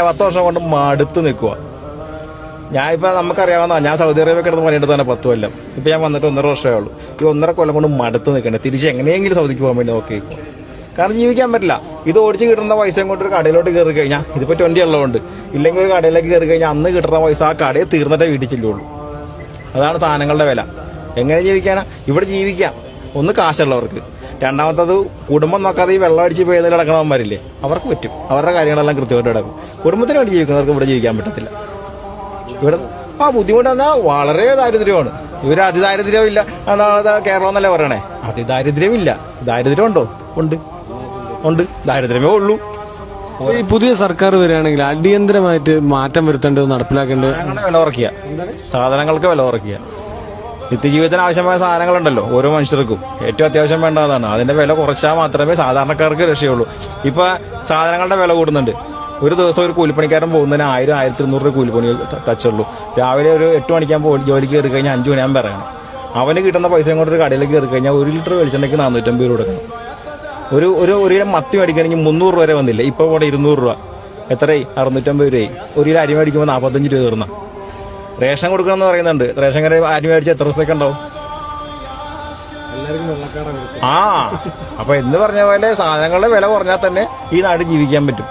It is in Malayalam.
10 വർഷം കൊണ്ട് മടുത്ത് നിൽക്കുക. ഞാനിപ്പോൾ നമുക്കറിയാവുന്ന ഞാൻ സൗദി അറേബ്യ കിടന്ന് പണിയെടുത്ത് തന്നെ 10 കൊല്ലം. ഇപ്പം ഞാൻ വന്നിട്ട് 1.5 വർഷമേ ഉള്ളൂ. ഈ 1.5 കൊല്ലം കൊണ്ട് മടുത്ത് നിൽക്കണേ. തിരിച്ച് എങ്ങനെയെങ്കിലും സൗദിക്ക് പോകാൻ വേണ്ടി നോക്കി നിൽക്കും. കാരണം ജീവിക്കാൻ പറ്റില്ല. ഇത് ഓടിച്ച് കിട്ടുന്ന പൈസയും കൊണ്ട് ഒരു കടയിലോട്ട് കയറി കഴിഞ്ഞാൽ ഇതിപ്പോൾ 20 ഉള്ളതുകൊണ്ട് ഇല്ലെങ്കിൽ ഒരു കടയിലേക്ക് കയറി കഴിഞ്ഞാൽ അന്ന് കിട്ടുന്ന പൈസ ആ കടയിൽ തീർന്നിട്ടേ വീട്ടിൽ ചെല്ലുള്ളൂ. അതാണ് സാധനങ്ങളുടെ വില. എങ്ങനെ ജീവിക്കാനാ? ഇവിടെ ജീവിക്കാം ഒന്ന് കാശുള്ളവർക്ക്. രണ്ടാമത്തത് കുടുംബം നോക്കാതെ ഈ വെള്ളം അടിച്ച് പോയതിൽ കിടക്കണവന്മാരില്ലേ, അവർക്ക് പറ്റും. അവരുടെ കാര്യങ്ങളെല്ലാം കൃത്യമായിട്ട് കിടക്കും. കുടുംബത്തിന് വേണ്ടി ജീവിക്കുന്നവർക്ക് ഇവിടെ ജീവിക്കാൻ പറ്റത്തില്ല. ഇവിടെ ബുദ്ധിമുട്ടെന്നാൽ വളരെ ദാരിദ്ര്യമാണ്. ഇവർ അതിദാരിദ്ര്യവും ഇല്ല എന്നാണ് കേരളം എന്നല്ലേ പറയണേ. അതിദാരിദ്ര്യമില്ല. ദാരിദ്ര്യം ഉണ്ടോ? ഉണ്ട്. ദാരിദ്ര്യമേ ഉള്ളൂ. ഈ പുതിയ സർക്കാർ വരികയാണെങ്കിൽ അടിയന്തരമായിട്ട് മാറ്റം വരുത്തേണ്ടത് നടപ്പിലാക്കേണ്ടത് വില കുറയ്ക്കുക, സാധനങ്ങൾക്ക് വില കുറയ്ക്കുക. നിത്യജീവിതത്തിന് ആവശ്യമായ സാധനങ്ങളുണ്ടല്ലോ ഓരോ മനുഷ്യർക്കും, ഏറ്റവും അത്യാവശ്യം വേണ്ടതാണ്. അതിന്റെ വില കുറച്ചാൽ മാത്രമേ സാധാരണക്കാർക്ക് രക്ഷയുള്ളൂ. ഇപ്പൊ സാധനങ്ങളുടെ വില കൂടുന്നുണ്ട്. ഒരു ദിവസം ഒരു കൂലിപ്പണിക്കാരൻ പോകുന്നതിന് 1000-1200 രൂപ കൂലിപ്പണി തച്ചുള്ളൂ. രാവിലെ ഒരു 8 മണിക്കാൻ ജോലിക്ക് കയറി കഴിഞ്ഞാൽ 5 മണിയാകുമ്പോൾ പറയണം. അവന് കിട്ടുന്ന പൈസയും കൊണ്ട് ഒരു കടയിലേക്ക് കയറി കഴിഞ്ഞാൽ 1 ലിറ്റർ വെളിച്ചെണ്ണയ്ക്ക് 450 രൂപ കൊടുക്കണം. ഒരു കിലോ മത്തി മേടിക്കണമെങ്കിൽ 300 രൂപ വരെ വന്നില്ല. ഇപ്പോൾ ഇവിടെ 200 രൂപ. എത്രയായി? 650 രൂപയായി. 1 കിലോ അരി മേടിക്കുമ്പോൾ 45 രൂപ തീർന്ന. റേഷൻ കൊടുക്കണമെന്ന് പറയുന്നുണ്ട്. റേഷൻ കട അരി മേടിച്ച് എത്ര ദിവസത്തേക്ക് ഉണ്ടാവും? അപ്പൊ എന്ന് പറഞ്ഞ പോലെ സാധനങ്ങളുടെ വില കുറഞ്ഞാൽ തന്നെ ഈ നാട് ജീവിക്കാൻ പറ്റും.